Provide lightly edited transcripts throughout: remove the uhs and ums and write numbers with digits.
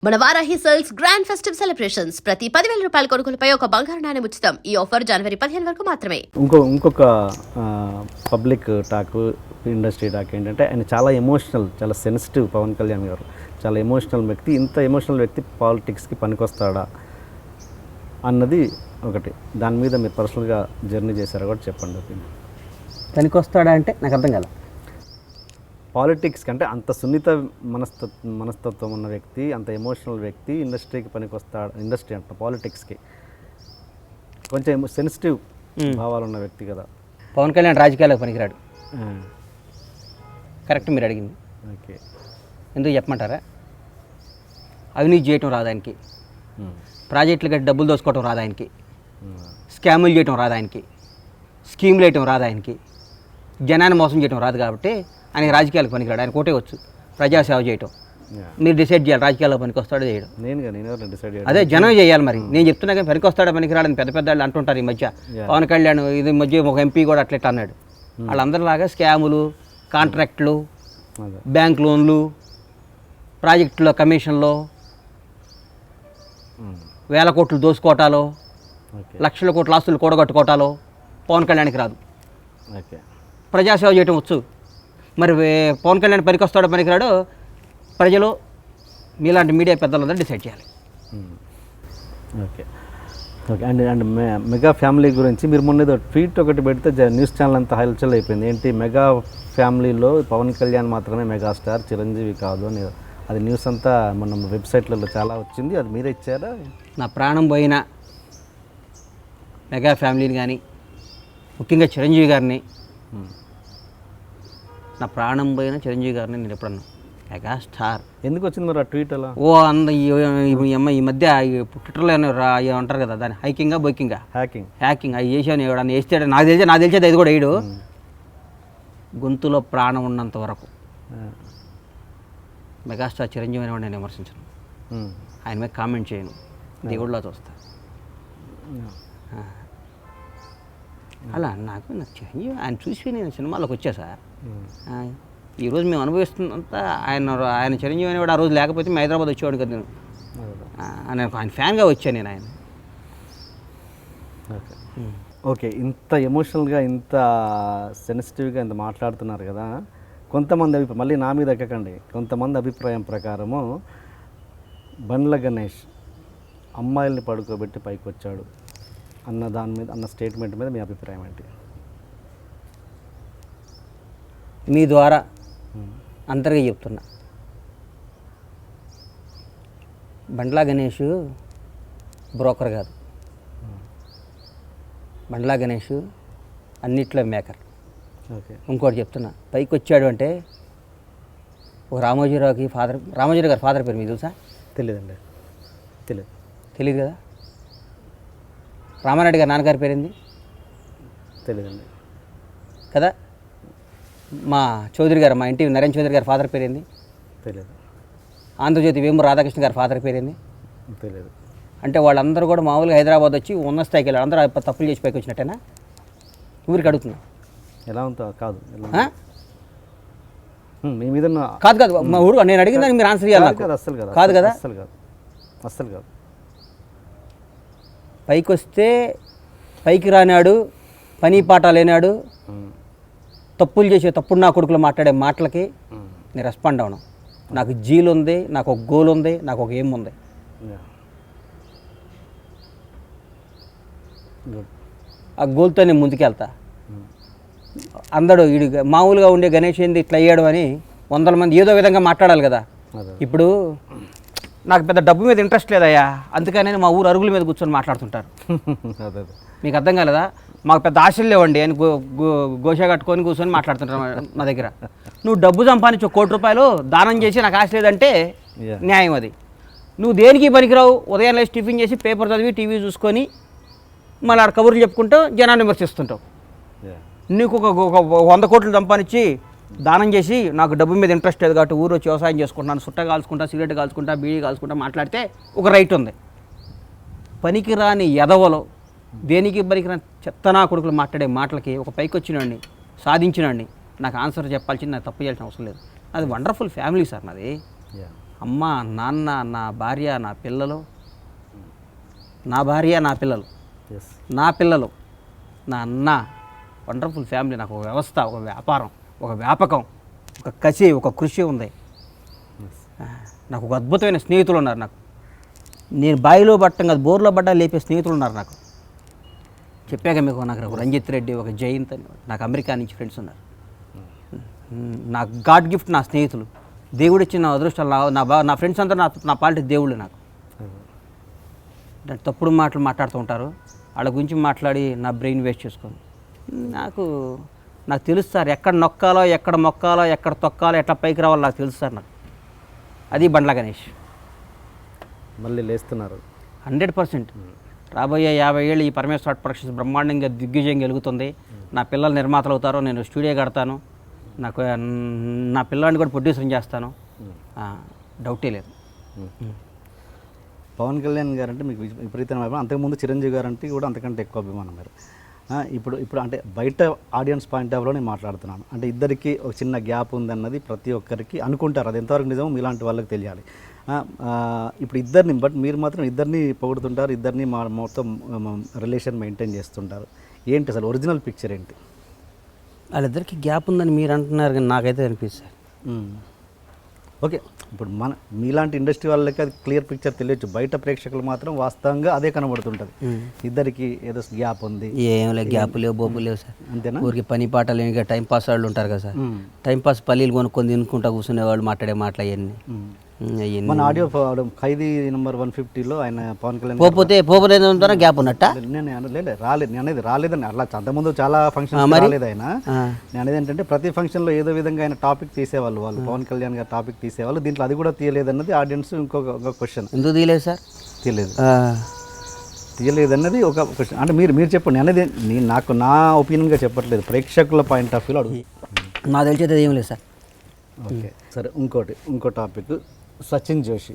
మన Varahi sales grand festive celebrations ప్రతి 10,000 రూపాయల కొనుగోలుపై ఒక బంగారు నాణెం ఉచితం. ఈ ఆఫర్ జనవరి 15 వరకు మాత్రమే. ఇంకొక పబ్లిక్ టాక్ ఇండస్ట్రీ టాక్ ఏంటంటే ఆయన చాలా ఎమోషనల్, చాలా సెన్సిటివ్. పవన్ కళ్యాణ్ గారు చాలా ఎమోషనల్ వ్యక్తి. ఇంత ఎమోషనల్ వ్యక్తి పాలిటిక్స్కి పనికొస్తాడా అన్నది ఒకటి. దాని మీద మీరు పర్సనల్గా జర్నీ చేశారు కూడా చెప్పండి. పనికొస్తాడా అంటే నాకు అర్థం కాల. పాలిటిక్స్ కంటే అంత సున్నిత మనస్తత్వం ఉన్న వ్యక్తి, అంత ఎమోషనల్ వ్యక్తి ఇండస్ట్రీకి పనికొస్తాడు. ఇండస్ట్రీ అంట పాలిటిక్స్కి కొంచెం సెన్సిటివ్ భావాలు ఉన్న వ్యక్తి కదా. పవన్ కళ్యాణ్ రాజకీయాలకు పనికిరాడు. కరెక్ట్ మీరు అడిగింది. ఓకే, ఎందుకు చెప్పమంటారా? అవినీతి చేయటం రాదు ఆయనకి, ప్రాజెక్టులు కట్టి డబ్బులు దోసుకోవటం రాదు ఆయనకి, స్కాములు చేయటం రాదు ఆయనకి, స్కీములు వేయటం రాదు ఆయనకి, జనాన్ని మోసం చేయటం రాదు. కాబట్టి ఆయన రాజకీయాలకు పనికిరాడు. ఆయన కోటే వచ్చు ప్రజాసేవ చేయటం. మీరు డిసైడ్ చేయాలి రాజకీయాల్లో పనికొస్తాడో చేయడం. నేను డిసైడ్ అదే జనం చేయాలి. మరి నేను చెప్తున్నా కానీ పనికొస్తాడో పనికిరాడని పెద్ద పెద్ద వాళ్ళు అంటుంటారు ఈ మధ్య. పవన్ కళ్యాణ్ ఇది మధ్య ఒక ఎంపీ కూడా అట్లెట్ అన్నాడు. వాళ్ళందరిలాగా స్కాములు, కాంట్రాక్టులు, బ్యాంక్ లోన్లు, ప్రాజెక్టులో కమిషన్లో వేల కోట్లు దోసుకోవటాలో, లక్షల కోట్ల ఆస్తులు కూడగట్టుకోవటాలో పవన్ కళ్యాణ్కి రాదు. ఓకే, ప్రజాసేవ చేయటం వచ్చు. మరి పవన్ కళ్యాణ్ పనికొస్తాడో పనికిరాడో ప్రజలు మీలాంటి మీడియా పెద్దలందరూ డిసైడ్ చేయాలి. Okay okay and mega family గురించి మీరు మొన్న ఏదో ట్వీట్ ఒకటి పెడితే న్యూస్ ఛానల్ అంతా హల్చల్ అయిపోయింది. ఏంటి, మెగా ఫ్యామిలీలో పవన్ కళ్యాణ్ మాత్రమే మెగాస్టార్, చిరంజీవి కాదు అని. అది న్యూస్ అంతా మన వెబ్సైట్లలో చాలా వచ్చింది. అది మీరే ఇచ్చారా? నా ప్రాణం పోయిన మెగా ఫ్యామిలీని కానీ, ముఖ్యంగా చిరంజీవి గారిని, నా ప్రాణం పోయిన చిరంజీవి గారిని నేను ఎప్పుడన్నా మెగాస్టార్ ఎందుకు వచ్చింది మరి ఆ ట్వీట్ అలా? ఓ ఈ మధ్య ట్విట్టర్లో అంటారు కదా, దాని హైకింగా బైకింగా హ్యాకింగ్ అవి చేసాను. ఎవడన్నా వేస్తాడు నాకు తెలిసేది అది కూడా వేయడు. గొంతులో ప్రాణం ఉన్నంత వరకు మెగాస్టార్ చిరంజీవి అనేవాడు నేను విమర్శించను, ఆయన మీద కామెంట్ చేయను, దేవుడిలో చూస్తా. అలా నాకు చిరంజీవి ఆయన చూసి నేను సినిమాలోకి వచ్చా సార్. ఈరోజు మేము అనుభవిస్తున్నంత ఆయన చిరంజీవి అనేవాడు ఆ రోజు లేకపోతే మేము హైదరాబాద్ వచ్చేవాడు కదా. నేను ఆయన ఫ్యాన్గా వచ్చాను నేను ఆయన. ఓకే, ఇంత ఎమోషనల్గా, ఇంత సెన్సిటివ్గా ఇంత మాట్లాడుతున్నారు కదా. కొంతమంది మళ్ళీ నా మీద ఎక్కకండి. కొంతమంది అభిప్రాయం ప్రకారము బండ్ల గణేష్ అమ్మాయిల్ని పడుకోబెట్టి పైకి వచ్చాడు అన్న దాని మీద, అన్న స్టేట్మెంట్ మీద మీ అభిప్రాయం ఏంటి? మీ ద్వారా అందరికీ చెప్తున్నా, బండ్లా గణేష్ బ్రోకర్ కాదు. బండ్లా గణేష్ అన్నిట్లో మేకర్. ఓకే, ఇంకోటి చెప్తున్నా, పైకి వచ్చాడు అంటే ఒక రామోజీరావుకి రామోజీరావు గారి ఫాదర్ పేరు మీకు తెలుసా? తెలియదండి. తెలియదు కదా. రామారెడ్డి గారి నాన్నగారి పేరేంది? తెలియదండి కదా. మా చౌదరి గారు, మా ఇంటి నరేన్ చౌదరి గారి ఫాదర్ పేరేంది? తెలియదు. ఆంధ్రజ్యోతి వేమూరు రాధాకృష్ణ గారి ఫాదర్ పేరేంది? తెలియదు. అంటే వాళ్ళందరూ కూడా మామూలుగా హైదరాబాద్ వచ్చి ఉన్న స్థాయికి వెళ్ళారు. అందరూ తప్పులు చేసి పైకి వచ్చినట్టేనా? ఊరికి అడుగుతున్నా. ఎలా ఉందో కాదు, మీ మీద కాదు మా ఊరు నేను అడిగిన దానికి మీరు ఆన్సర్ చేయాలి. అస్సలు కాదు, కాదు కదా, అస్సలు కాదు. పైకి వస్తే పైకి రానాడు, పని పాట లేనాడు, తప్పులు చేసే తప్పుడు నా కొడుకులు మాట్లాడే మాటలకి నేను రెస్పాండ్ అవను. నాకు జీల్ ఉంది, నాకు ఒక గోల్ ఉంది, నాకు ఒక ఎయిమ్ ఉంది. ఆ గోల్తో నేను ముందుకెళ్తా. అందరూ వీడు మామూలుగా ఉండే గణేష్ ఏంది ఇట్లా అయ్యాడు అని 100 మంది ఏదో విధంగా మాట్లాడాలి కదా. ఇప్పుడు నాకు పెద్ద డబ్బు మీద ఇంట్రెస్ట్ లేదయ్యా, అందుకని మా ఊరు అరుగుల మీద కూర్చొని మాట్లాడుతుంటారు. మీకు అర్థం కాలేదా? మాకు పెద్ద ఆశలు లేవండి అని గోషా కట్టుకొని కూర్చొని మాట్లాడుతుంటారు మా దగ్గర. నువ్వు డబ్బు సంపాదించు 1 కోటి రూపాయలు దానం చేసి నాకు ఆశ లేదంటే న్యాయం అది. నువ్వు దేనికి పనికిరావు, ఉదయం లేచి టిఫిన్ చేసి పేపర్ చదివి టీవీ చూసుకొని మళ్ళీ ఆడ కబుర్లు చెప్పుకుంటూ జనాన్ని విమర్శిస్తుంటావు. నీకు ఒక 100 కోట్లు సంపాదించి దానం చేసి నాకు డబ్బు మీద ఇంట్రెస్ట్ లేదు కాబట్టి ఊరు వచ్చి వ్యవసాయం చేసుకుంటాను, సుట్ట కాల్చుకుంటా, సిగరెట్ కాల్చుకుంటా, బీడీ కాల్చుకుంటా మాట్లాడితే ఒక రైట్ ఉంది. పనికిరాని ఎదవలో దేనికి పనికిరాని చెత్తనా కొడుకులు మాట్లాడే మాటలకి ఒక పైకి వచ్చినండి, సాధించినండి నాకు ఆన్సర్ చెప్పాల్సింది, నాకు తప్పు చేయాల్సిన అవసరం లేదు. అది వండర్ఫుల్ ఫ్యామిలీ సార్ నాది. అమ్మ, నాన్న, నా భార్య, నా పిల్లలు, నా భార్య, నా పిల్లలు, ఎస్. నా పిల్లలు, నా అన్న, వండర్ఫుల్ ఫ్యామిలీ. నాకు ఒక వ్యవస్థ, ఒక వ్యాపారం, ఒక వ్యాపకం, ఒక కసి, ఒక కృషి ఉంది. నాకు ఒక అద్భుతమైన స్నేహితులు ఉన్నారు. నాకు నేను బావిలో పట్టం కాదు, బోర్లో పడ్డా లేపే స్నేహితులు ఉన్నారు నాకు. చెప్పాక మీకు, నాకు ఒక రంజిత్ రెడ్డి, ఒక జయంత్ అని నాకు అమెరికా నుంచి ఫ్రెండ్స్ ఉన్నారు. నాకు గాడ్ గిఫ్ట్ నా స్నేహితులు, దేవుడు ఇచ్చిన నా అదృష్టాలు. నా ఫ్రెండ్స్ అంతా నా పాలిటీ దేవుళ్ళు నాకు. తప్పుడు మాటలు మాట్లాడుతూ ఉంటారు, వాళ్ళ గురించి మాట్లాడి నా బ్రెయిన్ వేస్ట్ చేసుకోను. నాకు తెలుసు సార్, ఎక్కడ నొక్కాలో, ఎక్కడ మొక్కాలో, ఎక్కడ తొక్కాలో, ఎట్లా పైకి రావాలో నాకు తెలుసు సార్. నాకు అది బండ్ల గణేష్. మళ్ళీ లేస్తున్నారు 100%. రాబోయే 50 ఏళ్ళు ఈ పరమేశ్వర ఆర్ట్ ప్రొడక్షన్స్ బ్రహ్మాండంగా దిగ్విజయం కలుగుతుంది. నా పిల్లలు నిర్మాతలు అవుతారు, నేను స్టూడియో కడతాను, నాకు నా పిల్లాడిని కూడా ప్రొడ్యూసర్ చేస్తాను, డౌటే లేదు. పవన్ కళ్యాణ్ గారు అంటే మీకు విపరీతమైన అభిమానం. అంతకుముందు చిరంజీవి గారు అంటే కూడా అంతకంటే ఎక్కువ అభిమానం మీరు. ఇప్పుడు అంటే బయట ఆడియన్స్ పాయింట్ ఆఫ్ వ్యూలో నేను మాట్లాడుతున్నాను. అంటే ఇద్దరికి ఒక చిన్న గ్యాప్ ఉందన్నది ప్రతి ఒక్కరికి అనుకుంటారు. అది ఎంతవరకు నిజమో మీలాంటి వాళ్ళకి తెలియాలి. ఇప్పుడు ఇద్దరిని, బట్ మీరు మాత్రం ఇద్దరిని పొగుడుతుంటారు, ఇద్దరిని మొత్తం రిలేషన్ మెయింటైన్ చేస్తుంటారు. ఏంటి అసలు ఒరిజినల్ పిక్చర్ ఏంటి? వాళ్ళిద్దరికి గ్యాప్ ఉందని మీరు అంటున్నారు, కానీ నాకైతే అనిపిస్తుంది. ఓకే, ఇప్పుడు మీలాంటి ఇండస్ట్రీ వాళ్ళకి అది క్లియర్ పిక్చర్ తెలియచ్చు, బయట ప్రేక్షకులు మాత్రం వాస్తవంగా అదే కనబడుతుంటుంది. ఇద్దరికి ఏదో గ్యాప్ ఉంది. ఏం లేదు, గ్యాప్ లేవు, బొబ్బు లేవు సార్. అంతేనా? ఊరికి పని పాట లేని టైం పాస్ వాళ్ళు ఉంటారు కదా సార్. టైం పాస్ పల్లీలు కొనుక్కొని తినుకుంటా కూర్చునే వాళ్ళు మాట్లాడే మాటలు అవన్నీ. మన ఆడియో ఖైదీ నెంబర్ 150లో ఆయన పవన్ కళ్యాణ్ పోతే గ్యాప్ ఉన్నట్ట. రాలేదు, నేను అనేది రాలేదని అట్లా అంతకుముందు చాలా ఫంక్షన్ రాలేదు ఆయన. నేను అనేది ఏంటంటే ప్రతి ఫంక్షన్లో ఏదో విధంగా ఆయన టాపిక్ తీసేవాళ్ళు, వాళ్ళు పవన్ కళ్యాణ్ గారు టాపిక్ తీసేవాళ్ళు. దీంట్లో అది కూడా తీయలేదు అన్నది ఆడియన్స్ ఇంకొక క్వశ్చన్. ఎందుకు తీయలేదు సార్? తీయలేదు అన్నది ఒక క్వశ్చన్. అంటే మీరు చెప్పండి అనేది, నాకు నా ఒపీనియన్గా చెప్పట్లేదు, ప్రేక్షకుల పాయింట్ ఆఫ్ వ్యూలో అడుగు. నాకు తెలిసేది ఏం లేదు సార్. ఓకే సరే, ఇంకో టాపిక్, సచిన్ జోషి.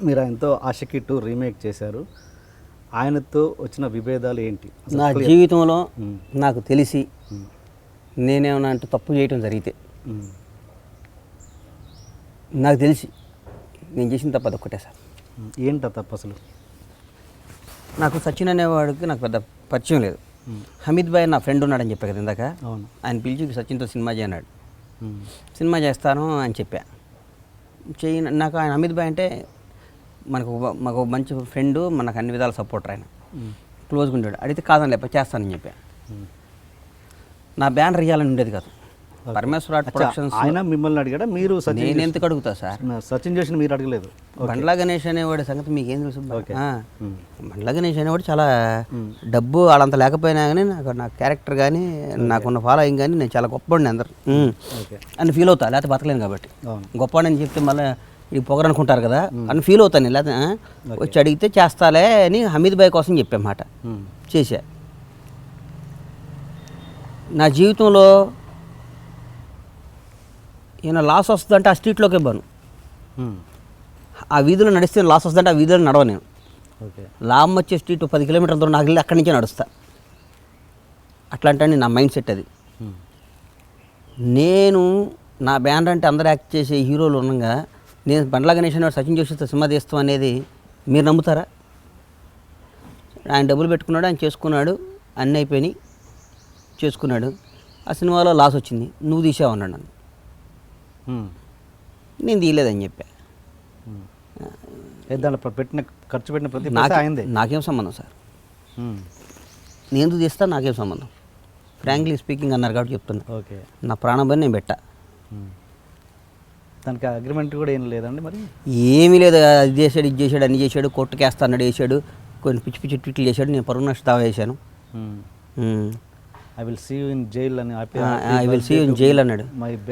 మీరు ఆయనతో ఆషికీ 2 రీమేక్ చేశారు. ఆయనతో వచ్చిన విభేదాలు ఏంటి? నా జీవితంలో నాకు తెలిసి నేనేమన్నా అంటే తప్పు చేయటం జరిగితే, నాకు తెలిసి నేను చేసిన తప్పు అదొక్కటే సార్. ఏంట తప్పు అసలు? నాకు సచిన్ అనేవాడికి నాకు పెద్ద పరిచయం లేదు. హమీద్ భాయ్ నా ఫ్రెండ్ ఉన్నాడని చెప్పా కదా ఇందాక. అవును. ఆయన పిలిచి సచిన్తో సినిమా చేయన్నాడు. సినిమా చేస్తాను అని చెప్పా. నాకు ఆయన హమీద్ భాయ్ అంటే మాకు మంచి ఫ్రెండ్, మనకు అన్ని విధాల సపోర్టర్. ఆయన క్లోజ్గా ఉండేవాడు. అడిగితే కాదని లేప చేస్తానని చెప్పా. నా బ్యానర్ ఇవ్వాలని ఉండేది కాదు. పరమేశ్వర ఆర్ట్ ప్రొడక్షన్స్ ఆయన మిమ్మల్ని అడిగాడా? మీరు నేను ఎందుకు అడుగుతా సార్? సచిన్ జోషిని మీరు అడగలేదు? బండ్ల గణేష్ అనేవాడి సంగతి మీకు ఏం తెలుసు? బండ్ల గణేష్ అనేవాడు చాలా డబ్బు వాళ్ళంత లేకపోయినా కానీ నా క్యారెక్టర్ కానీ నాకున్న ఫాలోయింగ్ కానీ నేను చాలా గొప్పవాడిని అందరు అని ఫీల్ అవుతా, లేకపోతే బతకలేను కాబట్టి. గొప్పవాడిని చెప్తే మళ్ళీ ఇది పొగరనుకుంటారు కదా అని ఫీల్ అవుతాను. లేకపోతే వచ్చి అడిగితే చేస్తాలే అని హమీద్ భాయ్ కోసం చెప్పామాట, చేశా. నా జీవితంలో ఈయన లాస్ వస్తుందంటే ఆ స్ట్రీట్లోకే పోను. ఆ వీధిలో నడిస్తే లాస్ వస్తుందంటే ఆ వీధిలో నడవ నేను. లాభం వచ్చే స్ట్రీట్ 10 కిలోమీటర్ల దూరం నాకు వెళ్ళి అక్కడి నుంచే నడుస్తా. అట్లాంటి నా మైండ్ సెట్ అది. నేను నా బ్యానర్ అంటే అందరూ యాక్ట్ చేసే హీరోలు ఉండగా నేను బండ్ల గణేష్ అనేవాడు సచిన్ జోషితో సినిమా తీస్తాం అనేది మీరు నమ్ముతారా? ఆయన డబ్బులు పెట్టుకున్నాడు, ఆయన చేసుకున్నాడు, అన్నీ అయిపోయినాయి, చేసుకున్నాడు. ఆ సినిమాలో లాస్ వచ్చింది, నువ్వు తీసావు అన్నాడు నన్ను. నేను తీయలేదని చెప్పా. ఖర్చు పెట్టిన ప్రతి నాకేం సంబంధం సార్? నేను ఎందుకు తీస్తా, నాకేం సంబంధం? ఫ్రాంక్లీ స్పీకింగ్ అన్నారు కాబట్టి చెప్తున్నా. ఓకే, నా ప్రాణం పని నేను పెట్టా. దానికి అగ్రిమెంట్ కూడా ఏం లేదండి? మరి ఏమీ లేదు. అది చేశాడు, ఇది చేశాడు, అన్ని చేశాడు, కొట్టుకేస్తా అన్నాడు, వేసాడు, కొన్ని పిచ్చి పిచ్చి ట్వీట్లు చేశాడు. నేను పరువు నష్ట దావా వేశాను. I will see you in jail అని, I will see you in jail అన్నాడు.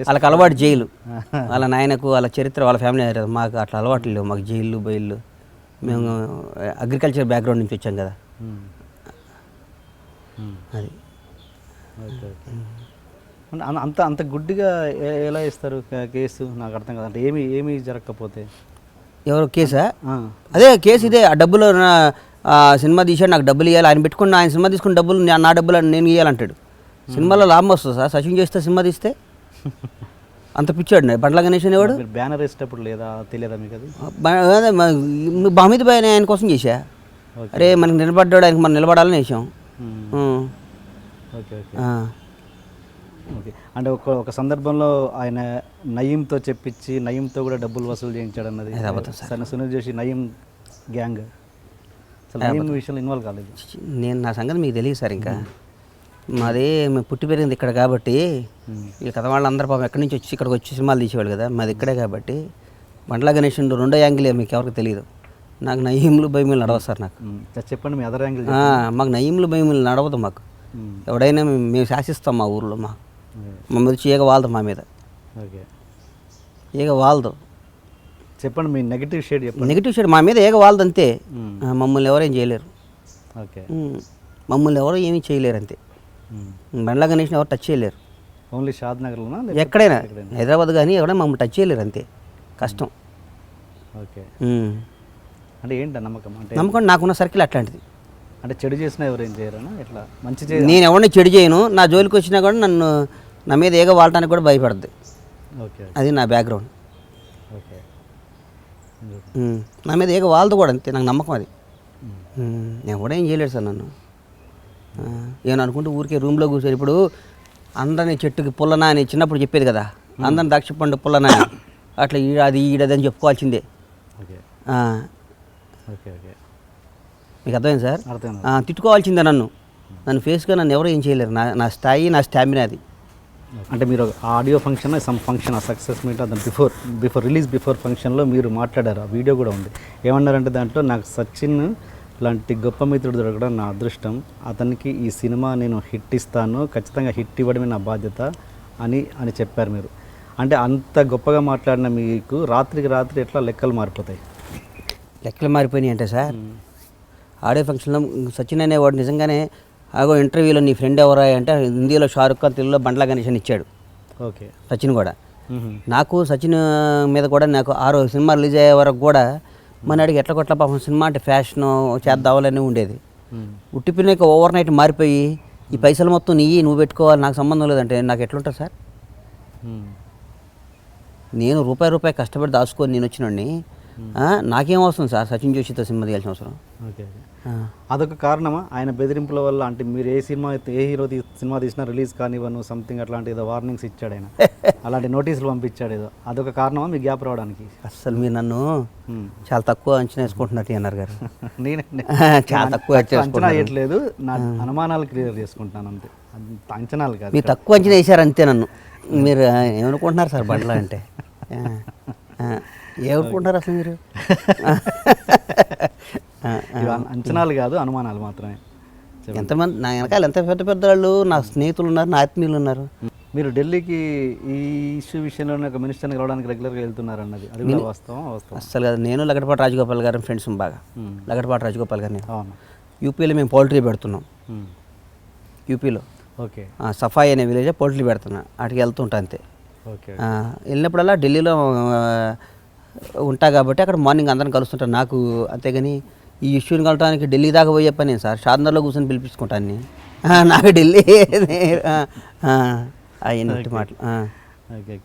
వాళ్ళకి అలవాటు జైలు, వాళ్ళ నాయనకు వాళ్ళ చరిత్ర వాళ్ళ ఫ్యామిలీ. మాకు అట్లా అలవాట్లు లేవు, మాకు జైళ్ళు బయళ్ళు. మేము అగ్రికల్చర్ బ్యాక్గ్రౌండ్ నుంచి వచ్చాం కదా. అది అంత గుడ్డిగా ఎలా ఇస్తారు కేసు? నాకు అర్థం కదా. అంటే ఏమి జరగకపోతే ఎవరు కేసా? అదే కేసు ఇదే. ఆ డబ్బులు సినిమా తీసాడు, నాకు డబ్బులు ఇవ్వాలి, ఆయన పెట్టుకుని ఆయన సినిమా తీసుకున్న డబ్బులు నా డబ్బులు నేను ఇవ్వాలంటాడు. సినిమాలో లాభం వస్తుంది సార్ సచిన్ చేస్తే, సినిమా తీస్తే అంత పిచ్చాడు బండ్ల గణేష్ అనేవాడు. మీరు బ్యానర్ వేసేటప్పుడు లేదా తెలియదా మీకు అది? అదే మా మీద భయ ఆయన కోసం చేశా. అరే మనకి నిలబడ్డాడు, ఆయనకి మనం నిలబడాలని వేసాం. Okay okay okay. అంటే ఒక సందర్భంలో ఆయన నయీంతో చెప్పించి నయీంతో కూడా డబ్బులు వసూలు చేయించాడు అన్నది సునీల్ జోషి నయీం గ్యాంగ్. అసలు నయీం విషయంలో ఇన్వాల్వ్ కాలేదు. నేను నా సంగతి మీకు తెలియదు సార్. ఇంకా మాది మేము పుట్టి పెరిగింది ఇక్కడ కాబట్టి ఈ కథ వాళ్ళందరూ పాపం ఎక్కడి నుంచి వచ్చి ఇక్కడికి వచ్చి సినిమాలు తీసేవాళ్ళు కదా. మాది ఇక్కడే కాబట్టి బండ్ల గణేష్ రెండో యాంగిలే మీకు ఎవరికి తెలియదు. నాకు నయీంలు భయములు నడవదు సార్. నాకు చెప్పండి మీ అదర్ యాంగిల్. మాకు నయీంలు భయములు నడవదు. మాకు ఎవడైనా మేము శాసిస్తాం మా ఊర్లో. మా మీద ఈగ వాలదు, మా మీద ఓకే ఈగ వాలదు. చెప్పండి మీ నెగిటివ్ షేడ్ చెప్పండి. నెగిటివ్ షేడ్ మా మీద ఈగ వాలదు అంతే. మమ్మల్ని ఎవరేం చేయలేరు. ఓకే మమ్మల్ని ఎవరు ఏమీ చేయలేరు అంతే. బండ్ల గణేష్ని ఎవరు టచ్ చేయలేరు. ఓన్లీ షాద్ నగర్లోనా ఎక్కడైనా హైదరాబాద్ కానీ ఎవరైనా మమ్మల్ని టచ్ చేయలేరు అంతే. కష్టం. ఓకే అంటే ఏంటి నమ్మకం? అంటే నమ్మకం నాకున్న సర్కిల్ అట్లాంటిది. అంటే చెడు చేసినా ఎవరేం చేయరనా? ఎట్లా మంచి నేను ఎవరిని చెడు చేయను. నా జోలికి వచ్చినా కూడా నన్ను నా మీద ఏగ వాడటానికి కూడా భయపడుద్ది. ఓకే అది నా బ్యాక్గ్రౌండ్. ఓకే నా మీద ఏగ వాళ్ళదు కూడా అంతే. నాకు నమ్మకం అది. నేను కూడా ఏం చేయలేడు సార్ నన్ను. ఏమని అనుకుంటే ఊరికే రూమ్లో కూర్చొని ఇప్పుడు అందరినీ చెట్టుకి పుల్లనా అని చిన్నప్పుడు చెప్పేది కదా, అందరిని ద్రాక్ష పండు పుల్లనా అని. అట్లా అది ఈడదని చెప్పుకోవాల్సిందే. ఓకే ఓకే ఓకే మీకు అర్థమైంది సార్? అర్థమైంది. తిట్టుకోవాల్సిందే నన్ను ఫేస్గా నన్ను ఎవరు ఏం చేయలేరు. నా స్థాయి నా స్టామినా అది. అంటే మీరు ఆడియో ఫంక్షన్ సమ్ ఫంక్షన్ ఆ సక్సెస్ మీట్ దాని బిఫోర్ రిలీజ్ ఫంక్షన్లో మీరు మాట్లాడారు. ఆ వీడియో కూడా ఉంది. ఏమన్నారంటే దాంట్లో నాకు సచిన్ లాంటి గొప్ప మిత్రుడు దొరకడం నా అదృష్టం, అతనికి ఈ సినిమా నేను హిట్ ఇస్తాను, ఖచ్చితంగా హిట్ ఇవ్వడమే నా బాధ్యత అని చెప్పారు మీరు. అంటే అంత గొప్పగా మాట్లాడిన మీకు రాత్రికి రాత్రి ఎట్లా లెక్కలు మారిపోతాయి? లెక్కలు మారిపోయినాయి అంటే సార్, ఆడియో ఫంక్షన్లో సచిన్ అనేవాడు నిజంగానే ఆగో ఇంటర్వ్యూలో నీ ఫ్రెండ్ ఎవరా అంటే హిందీలో షారుఖ్ ఖాన్, తెలుగులో బండ్ల గణేష్ అని ఇచ్చాడు. ఓకే సచిన్ కూడా నాకు సచిన్ మీద కూడా నాకు 6 సినిమా రిలీజ్ అయ్యే వరకు కూడా మనడికి ఎట్ల కొట్ల పాపం సినిమా అంటే ఫ్యాషను చేద్దావాలని ఉండేది. ఉట్టిపోయినాక ఓవర్ నైట్ మారిపోయి ఈ పైసలు మొత్తం నువ్వు పెట్టుకోవాలి, నాకు సంబంధం లేదంటే నాకు ఎట్లుంటుంది సార్? నేను రూపాయి కష్టపడి దాచుకొని నేను వచ్చినండి. నాకేం అవసరం సార్ సచిన్ జోషితో సినిమా తీయాల్సిన అవసరం? ఓకే అదొక కారణమా ఆయన బెదిరింపుల వల్ల? అంటే మీరు ఏ హీరో సినిమా తీసినా రిలీజ్ కానివ్వను సంథింగ్ అట్లాంటి ఏదో వార్నింగ్స్ ఇచ్చాడు ఆయన, అలాంటి నోటీసులు పంపించాడు ఏదో, అదొక కారణమా మీ గ్యాప్ రావడానికి? అసలు మీరు నన్ను చాలా తక్కువ అంచనా వేసుకుంటున్నట్టు అన్నారు గారు. నేను చాలా తక్కువ అంచనా వేయట్లేదు, నా అనుమానాలు క్లియర్ చేసుకుంటున్నాను అంతే, అంచనాలు కాదు. మీరు తక్కువ అంచనా వేశారు అంతే నన్ను. మీరు ఏమనుకుంటున్నారు సార్ బండ్ల అంటే? ఏమనుకుంటారు అసలు మీరు? అంచనాలు కాదు అనుమానాలు మాత్రమే. ఎంతమంది నా వెనకాల ఎంత పెద్ద వాళ్ళు నా స్నేహితులు ఉన్నారు, నా ఆత్మీయులు ఉన్నారు. మీరు ఢిల్లీకి ఈ ఇష్యూ విషయంలో ఒక మినిస్టర్ని కలవడానికి రెగ్యులర్గా వెళ్తున్నారు అన్నది అది కూడా వాస్తవం? అసలు కదా, నేను లగడపాటి రాజగోపాల్ గారు ఫ్రెండ్స్ బాగా. లగడపాటి రాజగోపాల్ గారిని అవును యూపీలో మేము పౌల్ట్రీ పెడుతున్నాం. యూపీలో ఓకే సఫాయి అనే విలేజ్ పౌల్ట్రీ పెడుతున్నా, అటుకి వెళ్తుంటా అంతే. ఓకే వెళ్ళినప్పుడల్లా ఢిల్లీలో ఉంటా కాబట్టి అక్కడ మార్నింగ్ అందరం కలుస్తుంటాను. నాకు అంతేగాని ఈ ఇష్యూని కలవడానికి ఢిల్లీ దాకా పోయే పని సార్. షాద్నగర్లో కూర్చొని పిలిపించుకుంటాను. నాకు ఢిల్లీ అయినట్టు మాటలు. ఓకే